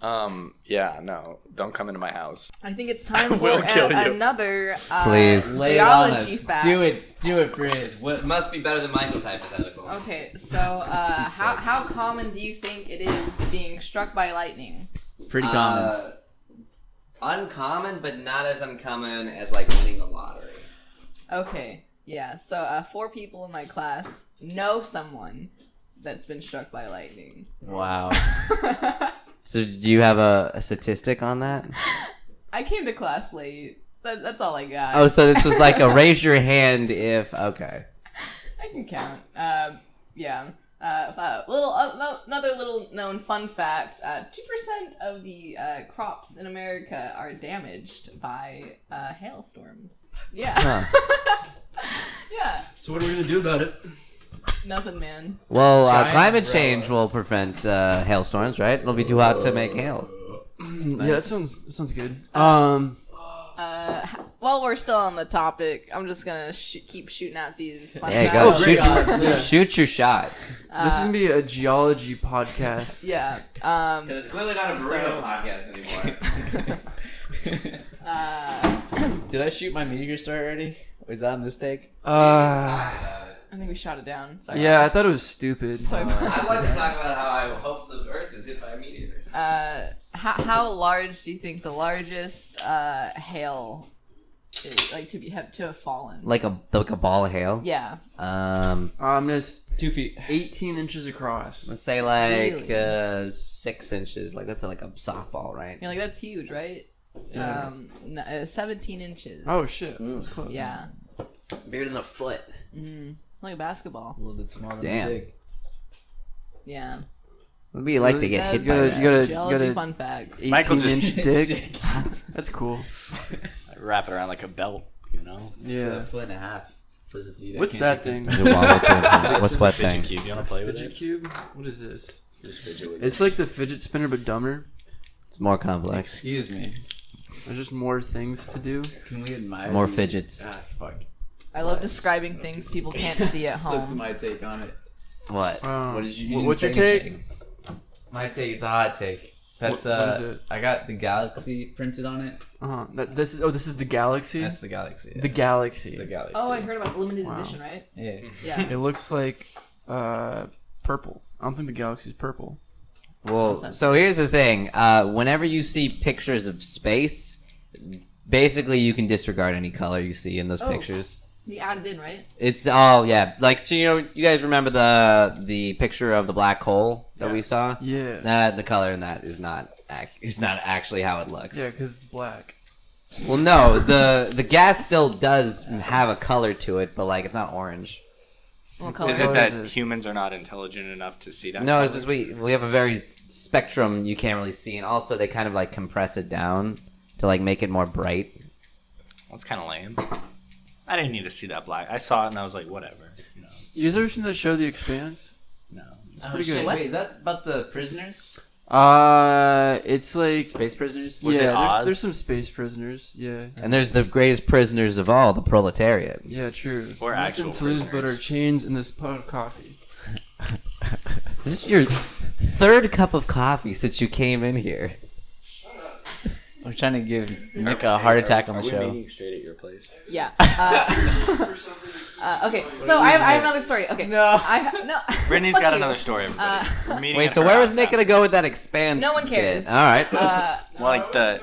Yeah, no, don't come into my house. I think it's time for will kill you. another Please. Lay it on us. geology fact. Do it, Briz. What must be better than Michael's hypothetical? Okay, so how common do you think it is being struck by lightning? pretty common. Uncommon, but not as uncommon as like winning the lottery. Okay, yeah. So 4 people in my class know someone that's been struck by lightning. Wow. So do you have a statistic on that? I came to class late. That's all I got. Oh, so this was like a raise your hand if okay. I can count. Yeah. Another little known fun fact: 2% of the crops in America are damaged by hailstorms. Yeah. Yeah. So what are we gonna do about it? Nothing, man. Well, Giant climate umbrella. change will prevent hailstorms, right? It'll be too hot to make hail. Yeah, that sounds good. While we're still on the topic, I'm just gonna keep shooting out these. Fun Hey, facts. go Oh, shoot! God. Yeah. Shoot your shot. This is gonna be a geology podcast. Yeah. it's clearly not a burrito podcast anymore. Did I shoot my meteor story already? Was that a mistake? I think we shot it down. Sorry. Yeah, I thought it was stupid. Sorry. I'd like to talk about how I hope the Earth is hit by a meteor. How large do you think the largest hail is, like to have fallen? Like a ball of hail. Yeah. I'm just 2 feet. 18 inches across. Let's say like Really? 6 inches. Like that's like a softball, right? You're like, that's huge, right? Yeah. 17 inches. Oh shit. That was close. Yeah. Bigger than a foot. Like a basketball. A little bit smaller Damn. than dick. Yeah. What would you like to get hit by That's that? geology fun facts. 18 Michael just- inch dick. That's cool. Wrap it around like a belt, you know? It's Yeah. a foot and a half. For this heat. I What's can't that take thing? What's This is what a fidget thing? cube. You want to play with Fidget it? cube? What is this? Just fidget with It's like the fidget spinner but dumber. It's more it. complex. Excuse me. There's just more things to do. Can we admire More these- fidgets. Ah, fuck. I love describing things people can't see at That's home. my take on it. What? What did you? What's your didn't say take? anything. My take. It's a hot take. That's What is it? I got the galaxy printed on it. This is the Galaxy. That's the galaxy. The Galaxy. The galaxy. Oh, I heard about the limited Wow. edition, right? Yeah. Yeah. It looks like purple. I don't think the Galaxy's purple. Well, Sometimes so it here's the is. thing. Whenever you see pictures of space, basically you can disregard any color you see in those Oh. pictures. He added in, right? It's all yeah. Like so, you guys remember the picture of the black hole that we saw? Yeah. That the color in that is not actually how it looks. Yeah, because it's black. Well, no, the gas still does have a color to it, but like it's not orange. What color? Is What it that is it? humans are not intelligent enough to see that? No, it's color? just we have a very spectrum you can't really see, and also they kind of like compress it down to like make it more bright. That's kind of lame. I didn't need to see that black. I saw it and I was like, whatever. You know, You guys ever seen that show, The Expanse? no. Oh, pretty shit. good. Wait, is that about the prisoners? It's like Space prisoners? Was it yeah. Oz? There's some space prisoners. Yeah. And there's the greatest prisoners of all, the proletariat. Yeah, true. Or Nothing actual to lose but our prisoners. chains in this pot of coffee. This is your third cup of coffee since you came in here. I'm trying to give Nick a heart attack on the show. meeting straight at your place? Yeah. Okay, so I have another story. Okay. No. No. Brittany's Fuck got you. another story, everybody. We're meeting Wait, at so her where was house Nick after. gonna go with that expanse? No one cares. bit? All right. More like the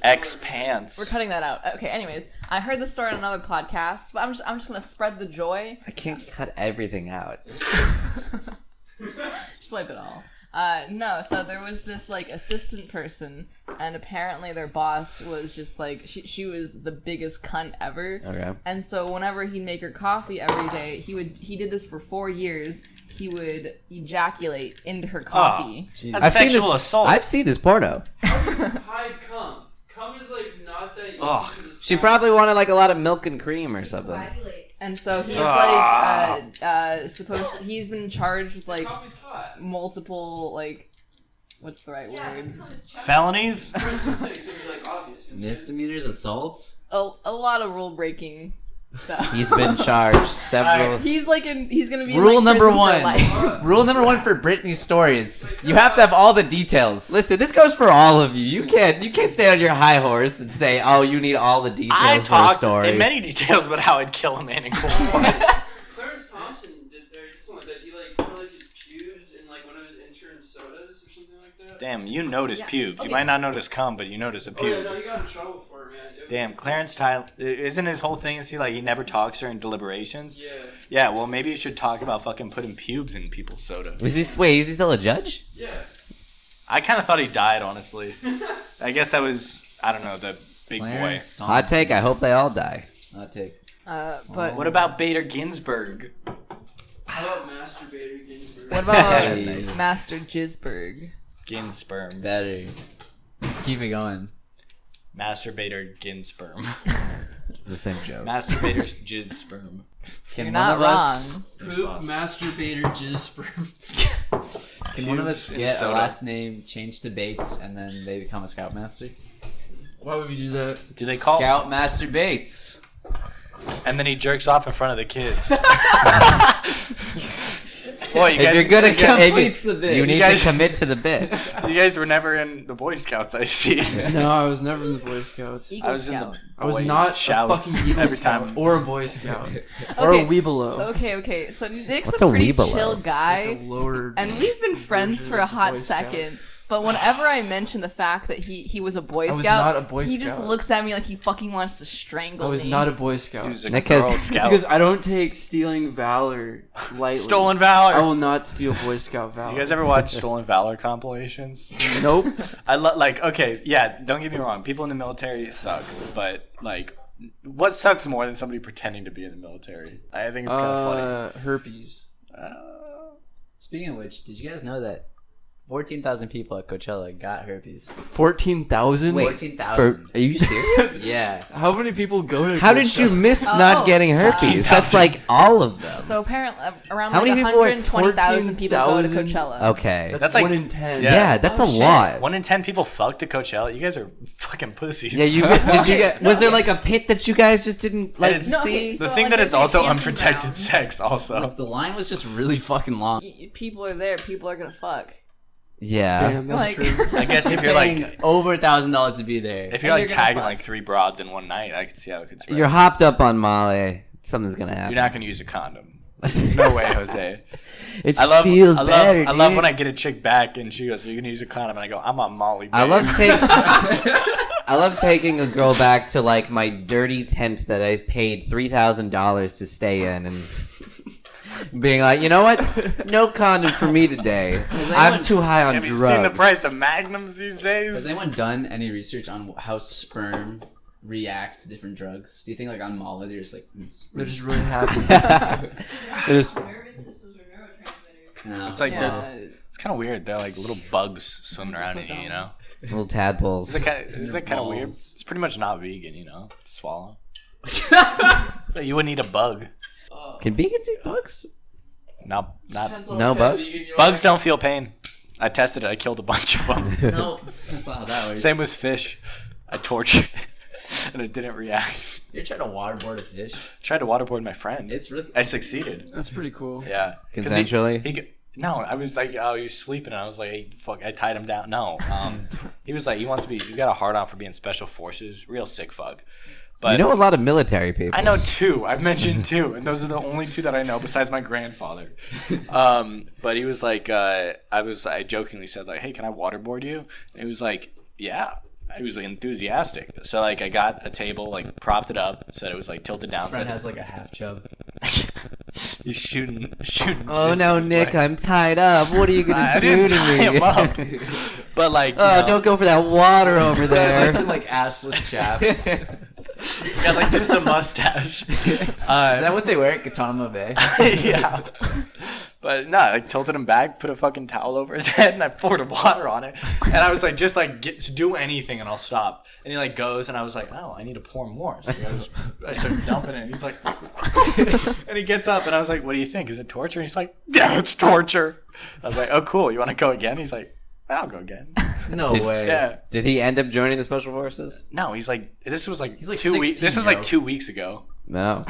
X pants. We're cutting that out. Okay. Anyways, I heard this story on another podcast, but I'm just gonna spread the joy. I can't cut everything out. Just wipe it all. No, so there was this like assistant person, and apparently their boss was just like she was the biggest cunt ever. Okay. And so whenever he'd make her coffee every day, he did this for 4 years. He would ejaculate into her coffee. Jesus. That's seen sexual this. assault. I've seen this porno. Hide cum. Cum is like not that. Ugh. She probably wanted like a lot of milk and cream or something. And so he's Ah. he's been charged with like Coffee's hot. multiple like what's the right word? Felonies? Misdemeanors, assaults? A lot of rule breaking stuff. He's been charged several. He's gonna be in, Rule like, number prison for one. life. Rule number one for Britney's story is you have to have all the details. Listen, this goes for all of you. You can't stay on your high horse and say, "Oh, you need all the details I for a talked story." in many details about how I'd kill a man in cold blood. Clarence Thompson did. There's something like that. He put his pubes in one of his intern sodas or something like that. Damn, you notice Yeah. pubes. Okay. You might not notice cum, but you notice a Oh yeah, pube. no, he got in trouble for it, man. Damn, Clarence Tyler, isn't his whole thing is he never talks during deliberations? Yeah. Yeah, well maybe you should talk about fucking putting pubes in people's soda. Is he still a judge? Yeah. I kind of thought he died, honestly. I guess that was, I don't know, the big Clarence boy. Hot take. I hope they all die. Hot take. But What about Bader Ginsburg? How about masturbator Ginsburg? what about Nice. Master Gisberg? Ginsperm. Better. Keep it going. Masturbator Ginsperm. It's the same joke. Masturbator's jizz sperm. Can You're one not of us Poop masturbator jizz sperm. can one of us Pubes get and a soda. last name changed to Bates and then they become a Scoutmaster? Why would we do that? Do they call? Scoutmaster Bates. And then he jerks off in front of the kids. Well, you If you're guys, good at completes the bit. you need guys- to commit to the bit. you guys were never in the Boy Scouts, I see. No, I was never in the Boy Scouts. Eagle I was in Scout. the I was Boy not a Scouts fucking Eagle every Scout time. or a Boy Scout or a Okay. Weebelo. Okay. So Nick's What's a a pretty Weebelo? chill Like guy, a lower and we've been friends version for a of the hot Boy Scouts. second. But whenever I mention the fact that he was a Boy I was Scout, not a Boy he just Scout. looks at me like he fucking wants to strangle I was me. not a Boy Scout. He was a Nick Girl has- It's Scout. because I don't take stealing valor lightly. Stolen I Valor. will not steal Boy Scout valor. You guys ever watch Stolen Valor compilations? Nope. I okay, yeah. Don't get me wrong. People in the military suck, but what sucks more than somebody pretending to be in the military? I think it's kind of funny. Herpes. Speaking of which, did you guys know that 14,000 people at Coachella got herpes? 14,000? Wait, 14,000. Are you serious? Yeah. How many people go to How did you Coachella? miss Oh, not getting herpes? That's like all of them. So apparently, around How like many people are 120,000 people go to 14,000? Coachella. Okay. That's like- 1 in 10. Yeah, that's Oh, a shit. lot. 1 in 10 people fuck to Coachella. You guys are fucking pussies. Yeah, did you get? Was there like a pit that you guys just didn't like It's- No, see? okay, The so, thing like, that there's it's like a also camping unprotected ground. sex. Also, The line was just really fucking long. People are there. People are gonna fuck. Yeah. Damn, that's Like- true. I guess if you're Paying like over $1,000 to be there. if you're And like you're gonna tagging fuck. like 3 broads in one night, I could see how it could spread. You're hopped up on Molly. Something's gonna happen. You're not gonna use a condom. No way, Jose. It I just love feels I love better. I love dude. when I get a chick back and she goes, "Are you gonna use a condom?" And I go, "I'm on Molly." I babe." love I love taking a girl back to like my dirty tent that I paid $3,000 to stay in and being like, you know what? No condom for me today. I'm too high on Have you drugs. seen the price of magnums these days? Has anyone done any research on how sperm reacts to different drugs? Do you think like on Molly they're just like They're just really happy. There's- Nervous systems are neurotransmitters. No. It's like Yeah. it's kind of weird. They're like little bugs swimming around in So you, you dumb. know. little tadpoles. Is that kind of weird? balls. It's pretty much not vegan, you know. To swallow. So you wouldn't eat a bug. Can vegans eat bugs? Not No bugs? bugs don't feel pain. I tested it. I killed a bunch of them. No, that's not how that works. Same with fish. I tortured it, and it didn't react. You're trying to waterboard a fish. Tried to waterboard my friend. It's really. I succeeded. That's pretty cool. Yeah. 'Cause Consensually? No, I was like, oh, he was sleeping, and I was like, hey, fuck, I tied him down. No, he was like, he's got a hard on for being special forces, real sick fuck. But You know a lot of military people. I know 2. I've mentioned 2, and those are the only 2 that I know besides my grandfather. But he was like, I jokingly said like, hey, can I waterboard you? And he was like, yeah. He was like enthusiastic. So like, I got a table, like propped it up, said it was like tilted down. Friend so has like a half chub. he's shooting. Oh jizz no, in his Nick, leg. I'm tied up. What are you gonna I do didn't to tie me? him up. But like, you Oh, know, don't go for that water over there. Some like assless chaps. Is yeah, like just a mustache. that what they wear at Guantanamo Bay? Yeah. But no, I like tilted him back, put a fucking towel over his head, and I poured water on it. And I was like, just like do anything and I'll stop. And he like goes, and I was like, oh, I need to pour more. So I started dumping it. And he's like, and he gets up, and I was like, what do you think? Is it torture? And he's like, yeah, it's torture. I was like, oh, cool. You want to go again? He's like, I'll go again. No Did- way. Yeah. Did he end up joining the special forces? No, he's like, this was like, He's like 2 weeks. 16, This was like yo. 2 weeks ago. No.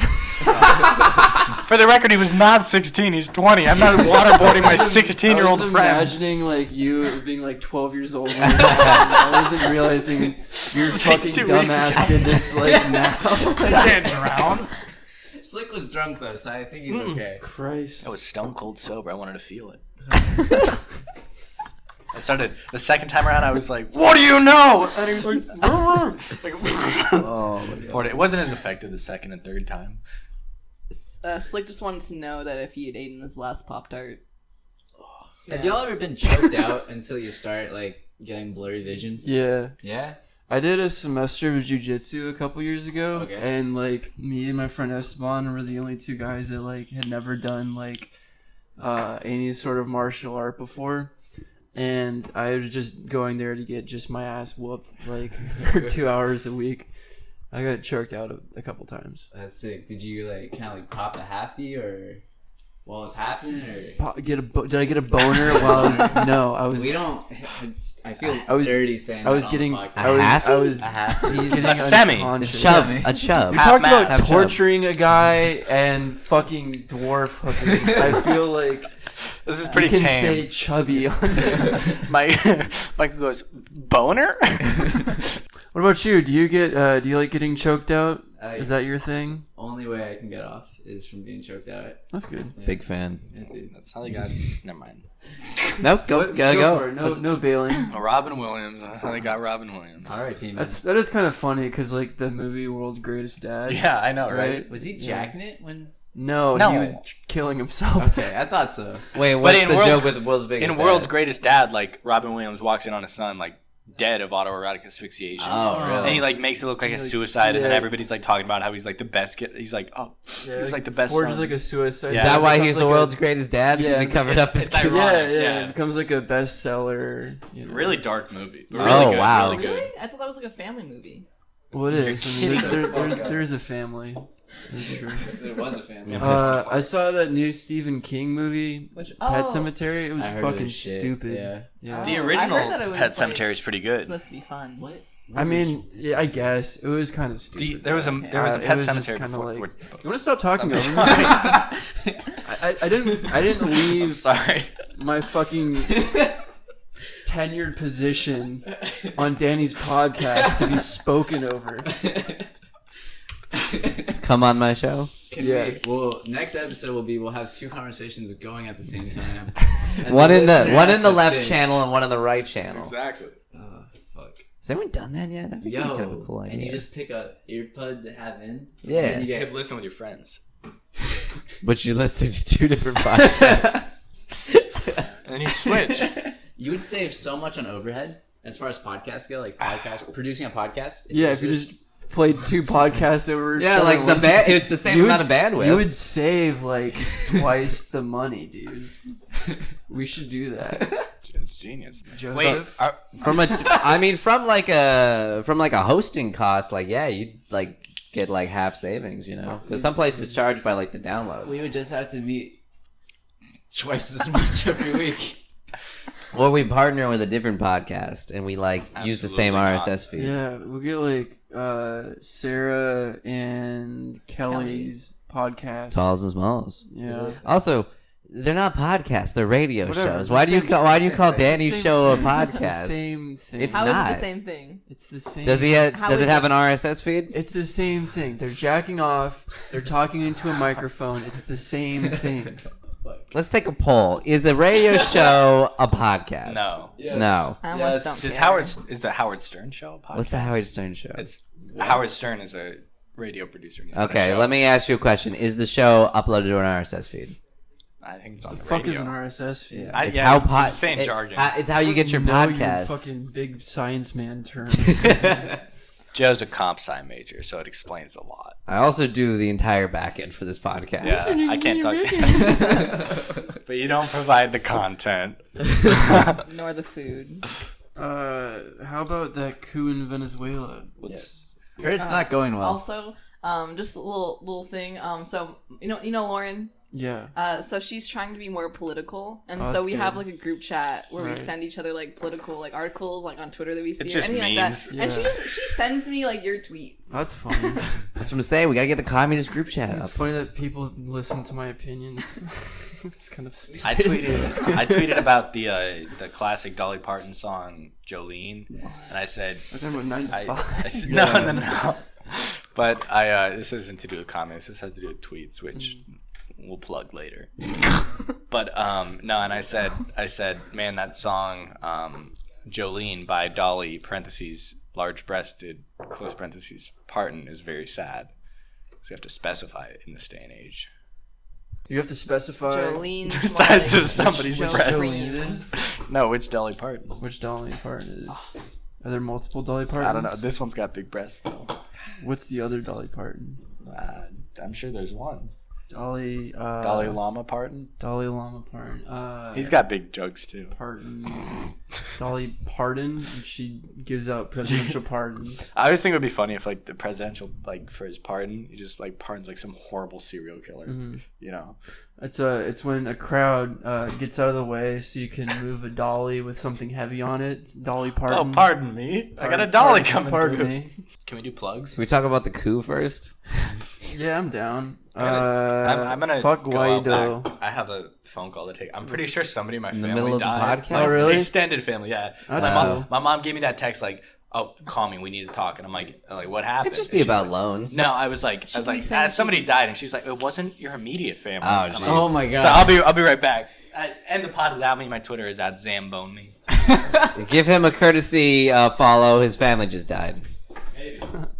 For the record, he was not 16. He's 20. I'm not waterboarding my 16-year-old I was friend. imagining like you being like 12 years old. When you I wasn't realizing your It's like fucking 2 weeks dumbass ago. did this like now. I can't drown. It's Slick was drunk though, so I think he's okay. Christ. I was stone cold sober. I wanted to feel it. I started the second time around. I was like, "What do you know?" And he was like, Oh my God. It wasn't as effective the second and third time. Slick just wanted to know that if he had eaten his last Pop-Tart. Have y'all ever been choked out until you start like getting blurry vision? Yeah. Yeah. I did a semester of jiu-jitsu a couple years ago, Okay. and like me and my friend Esteban were the only two guys that like had never done like any sort of martial art before, and I was just going there to get just my ass whooped like for 2 hours a week. I got choked out a couple times. That's sick. Did you like kind of like pop a halfie or while it was happening or? Did I get a boner while I was? We don't. I feel I was- dirty saying. I was that getting. On the podcast. I was. halfie? I was. a halfie. getting A semi. unconscious. A chub. We Half talked about mass. torturing a guy and fucking dwarf hookers. I feel like This is you pretty can tame. say chubby on there. Michael goes, boner? What about you? Do you like getting choked out? I- Is that your thing? Only way I can get off is from being choked out. That's good. Yeah. Big fan. That's it. That's how they got. Never mind. Nope. Go. For it. No, Let's- no bailing. Robin Williams. How they got Robin Williams. All right, man. That is kind of funny because like the movie World's Greatest Dad. Yeah, I know, right? Right? Was he jacking it when? No, No. he was killing himself. Okay, I thought so. Wait, what's in the World's- joke with the world's biggest? In dad? World's Greatest Dad, like Robin Williams walks in on his son, like dead of autoerotic asphyxiation. Oh, really? And he like makes it look like a suicide, and then Yeah. everybody's like talking about how he's like the best kid. He's like, oh, Yeah, he was like the best. Forges son. like a suicide. Yeah. Is that why Becomes he's the like world's greatest dad? Because Yeah, he covered it's- up his it's kids? ironic. Yeah, Yeah. It becomes like a bestseller. You know. Really dark movie. But Oh, really good, wow. Really good. Really? I thought that was like a family movie. Well, it is. I mean, kidding. there is a family. That's true. There was a family. I saw that new Stephen King movie, Which Pet Cemetery. It was I heard it fucking was shit. stupid. Yeah. Yeah. The Oh, I original heard that it was, Pet like, Cemetery is pretty It's good. supposed to be fun. What? I mean, yeah, I guess it was kind of stupid. There was a Okay. Pet it was just Cemetery kinda before. like- which- You want to stop talking I'm over me? sorry. I didn't I'm leave sorry. my fucking tenured position on Danny's podcast to be spoken over. Come on my show. Yeah. Well, next episode we'll have two conversations going at the same time. And One in listener the has to left think, channel and one in the right channel. Exactly. Fuck. Has anyone done that yet? That'd be Yo, kind of a cool idea. and you just pick a earpod to have in. Yeah. And you You get could listen with your friends, But you're listening to two different podcasts. and then you switch. You would save so much on overhead as far as podcasts go, like podcast producing a podcast. Yeah, if you just played two podcasts over. Yeah, each like other, the it's the same you amount of bandwidth. You would save like twice the money, dude. We should do that. It's genius. Joseph? Wait, from a hosting cost, like yeah, you'd like get like half savings, you know, because some places charge by like the download. we would just have to meet twice as much every week. Or we partner with a different podcast and we like use the same Absolutely RSS feed. Yeah, we'll get like Sarah and Kelly's podcast. Talls and smalls. Yeah. Also, they're not podcasts; they're radio Whatever, shows. it's Why the do you same call thing. Danny's Same show a thing. It's the podcast? same thing. It's How is it not. the same thing? It's the same. Does How does is it have it? an RSS feed? It's the same thing. They're jacking off. They're talking into a microphone. It's the same thing. Let's take a poll. Is a radio show a podcast? no. No. I almost Yes. don't Is care. is the Howard Stern show a podcast? What's the Howard Stern show? It's Howard Stern is a radio producer. And he's got a Okay, show. let me ask you a question. Is the show uploaded to an RSS feed? I think it's on the Fuck radio. is an RSS feed? Yeah. It's yeah, how it's the same jargon. It's how you get your Know podcast. fucking big science man terms. Joe's a comp sci major, so it explains a lot. I also do the entire back end for this podcast. Yeah, I can't talk. But you don't provide the content. Nor the food. How about that coup in Venezuela? Yes. Heard it's not going well. Also, just a little thing. So you know Lauren. Yeah. So she's trying to be more political, and Oh, so that's we good. have like a group chat where Right. we send each other like political like articles like on Twitter that we see It's or just anything memes. like that. And Yeah. she sends me like your tweets. That's funny. That's what I'm saying. We gotta get the communist group chat It's up. funny that people listen to my opinions. It's kind of stupid. I tweeted about the classic Dolly Parton song Jolene, and I said I'm talking about 9 to 5. I said no. But I this isn't to do with comments. This has to do with tweets, which we'll plug later. But no, and I said, man, that song Jolene by Dolly (parentheses large-breasted close parentheses Parton) is very sad. So you have to specify it in this day and age. You have to specify Jolene. The size of somebody's Jolene. breast. Jolene is. No, which Dolly Parton? Which Dolly Parton is? Are there multiple Dolly Partons? I don't know. This one's got big breasts though. What's the other Dolly Parton? I'm sure there's one. Dolly. Dolly Llama Parton. Dolly Llama Parton. He's got big jokes too. Parton. Dolly Parton. And she gives out presidential pardons. I always think it would be funny if like the presidential like for his pardon, he just like pardons like some horrible serial killer. Mhm. You know. It's when a crowd gets out of the way so you can move a dolly with something heavy on it. It's Dolly Parton. Oh, pardon me. I got a dolly coming Pardon through. me. Can we do plugs? Can we talk about the coup first? Yeah, I'm down. I'm gonna fuck go out Guaido. back. I have a phone call to take. I'm pretty sure somebody in my In the family middle of the died. podcast? Like, Oh, really? Extended family, yeah. That's My cool. mom gave me that text like, "Oh, call me. We need to talk." And I'm like, what happened? Could just And be she's about like, loans. No, I was like, Should we send somebody died, and she's like, it wasn't your immediate family. Oh, And I'm jeez. like, Oh my god. So I'll be right back. End the pod without me. My Twitter is @ZambonMe. Give him a courtesy follow. His family just died.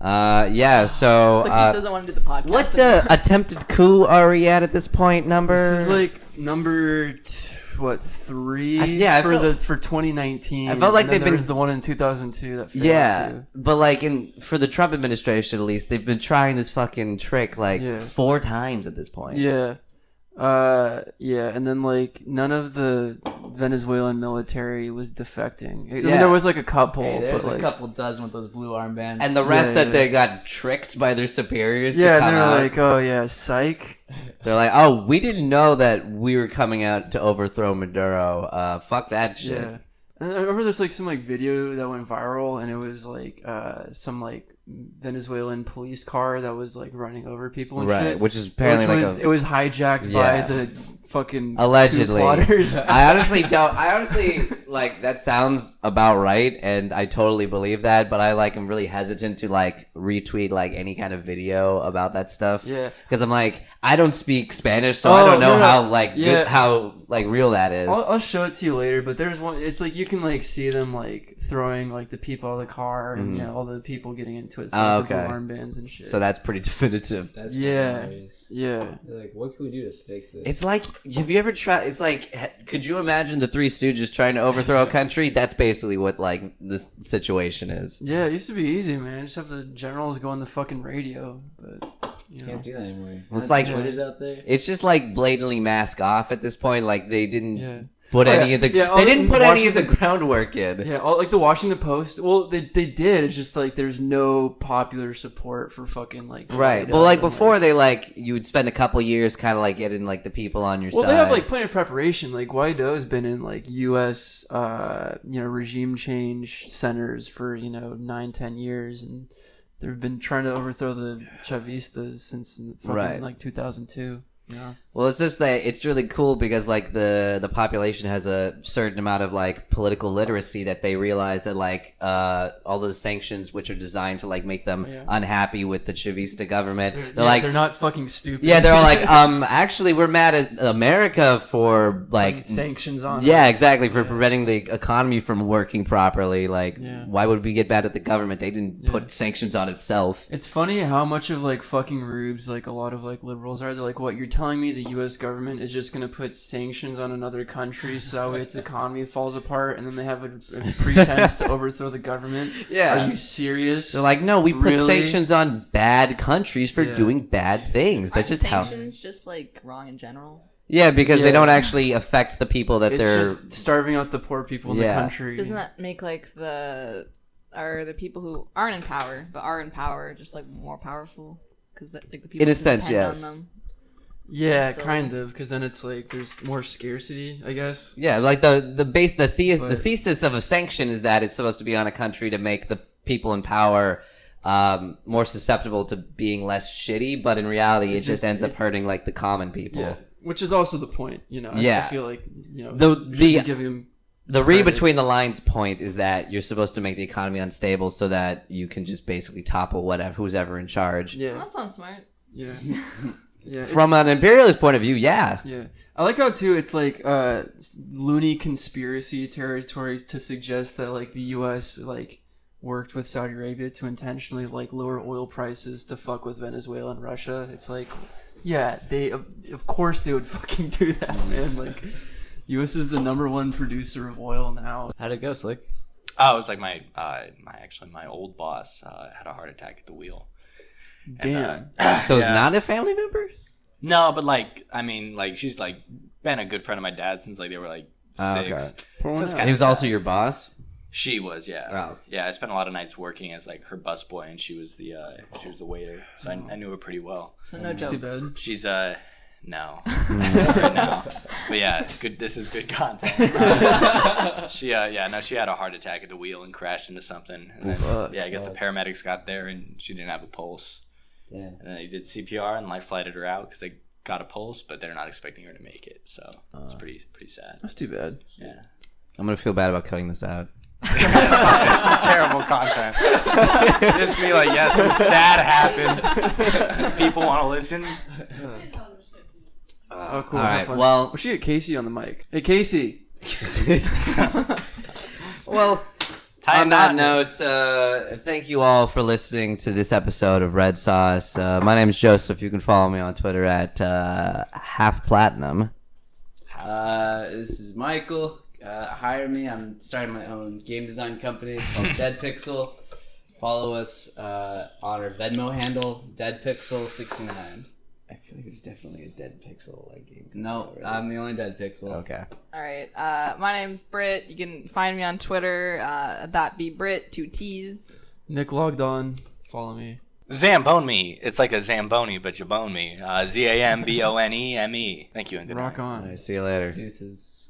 Yeah, so Like, just doesn't want to do the podcast. what anymore. attempted coup are we at this point? Number This is like number 3 yeah, I for felt- for 2019. I felt like and then they've there been- was the one in 2002 that failed yeah, too. but like for the Trump administration at least, they've been trying this fucking trick like Yeah. 4 times at this point. Yeah. Yeah, and then like none of the Venezuelan military was defecting. I mean, Yeah. there was like a couple, Hey, there's but a like couple dozen with those blue armbands. And the rest Yeah, that yeah. they got tricked by their superiors yeah, to and come they're out. like, oh yeah, psych. They're like, oh, we didn't know that we were coming out to overthrow Maduro. Fuck that shit. Yeah. And I remember there's like some like video that went viral, and it was like some like Venezuelan police car that was like running over people and Right, shit. which is apparently Which like was, a it was hijacked Yeah. by the fucking allegedly. coup plotters. I honestly like that sounds about right, and I totally believe that. But I like am really hesitant to like retweet like any kind of video about that stuff. Yeah. Because I'm like, I don't speak Spanish, so I don't know no. how like Yeah. good, how like real that is. I'll show it to you later, but there's one. It's like you can like see them like throwing like the people out of the car and Mhm. you know all the people getting into it. Oh, Like, the okay. armbands and shit. So that's pretty definitive. That's Yeah. hilarious. yeah. They're like, what can we do to fix this? It's like, have you ever tried? It's like, could you imagine the Three Stooges trying to overthrow a country? That's basically what like this situation is. Yeah, it used to be easy, man. Just have the generals go on the fucking radio, but you know. Can't do that anymore. Well, it's like Twitter's out there. it's just like blatantly mask off at this point. Like they didn't Yeah. put Oh, any yeah. of the Yeah, they didn't put any of the Washington- groundwork in. Yeah, all, like the Washington Post. Well, they did. It's just like there's no popular support for fucking like. Right. Guaido Well, like and, before, they like you would spend a couple years kind of like getting like the people on your Well, side. they have like plenty of preparation. Like Guaido's been in like U.S. Regime change centers for 9-10 years, and they've been trying to overthrow the Chavistas since fucking Right. like 2002. Yeah. Well, it's just that it's really cool because like the population has a certain amount of like political literacy that they realize that like all those sanctions which are designed to like make them Yeah. unhappy with the Chavista government. They're Yeah, like they're not fucking stupid. yeah, they're all like actually we're mad at America for like Putting sanctions on. yeah, us. exactly, for Yeah. preventing the economy from working properly. Like Yeah. why would we get mad at the government? They didn't Yeah. put sanctions on itself. It's funny how much of like fucking rubes like a lot of like liberals are. They're like, what, you're telling me the U.S. government is just gonna put sanctions on another country so its economy falls apart, and then they have a pretense to overthrow the government? Yeah. Are you serious? They're like, no, we put Really? sanctions on bad countries for Yeah. doing bad things. That's Aren't just how. sanctions just like wrong in general? Yeah, because they Yeah. don't actually affect the people that it's they're. just starving out the poor people in Yeah. the country. Doesn't that make like the people who aren't in power but are in power just like more powerful? Because like the people In a can sense, depend on yes. them. Yeah, So- kind of, because then it's like there's more scarcity, I guess. Yeah, like the But- thesis of a sanction is that it's supposed to be on a country to make the people in power more susceptible to being less shitty, but in reality, it just ends up hurting like the common people. Yeah, which is also the point, I Yeah. feel like The we should be giving them The read between the lines point is that you're supposed to make the economy unstable so that you can just basically topple who's ever in charge. Yeah. That sounds smart. Yeah. Yeah. From an imperialist point of view, yeah. Yeah. I like how too it's like loony conspiracy territory to suggest that like the US like worked with Saudi Arabia to intentionally like lower oil prices to fuck with Venezuela and Russia. It's like, yeah, they of course they would fucking do that, man. Like US is the #1 producer of oil now. How'd it go, Slick? Oh, it was like my old boss had a heart attack at the wheel. Damn. So it's Yeah. not a family member? No, but like I mean, like she's like been a good friend of my dad since like they were like 6. Oh, okay. Pour one That's out. kinda He was sad. also your boss? She was, yeah. Oh. Yeah, I spent a lot of nights working as like her busboy, and she was the waiter, so I knew her pretty well. So no It's jokes. too bad. She's no, no, but yeah, good. This is good content. She had a heart attack at the wheel and crashed into something. And then, Fuck. I guess the paramedics got there and she didn't have a pulse. Yeah. And then they did CPR and life flighted her out because they got a pulse, but they're not expecting her to make it. So it's pretty sad. That's too bad. Yeah. I'm going to feel bad about cutting this out. It's terrible content. Just be like, yes, something sad happened. People want to listen. Oh, cool. All right, have fun. well- We should get Casey on the mic. Hey, Casey. Well, Tie on a that knot. note, thank you all for listening to this episode of Red Sauce. My name is Joseph. You can follow me on Twitter at halfplatinum. This is Michael. Hire me. I'm starting my own game design company. It's called Dead Pixel. Follow us on our Venmo handle, deadpixel69. I feel like there's definitely a dead pixel like game. No, I'm the only Dead Pixel. Okay. All right. My name's Britt. You can find me on Twitter. That be Britt, 2 T's. Nick logged on. Follow me. Zambone me. It's like a Zamboni, but you bone me. ZAMBONEME. Thank you and good night. Rock on. All right, see you later. Deuces.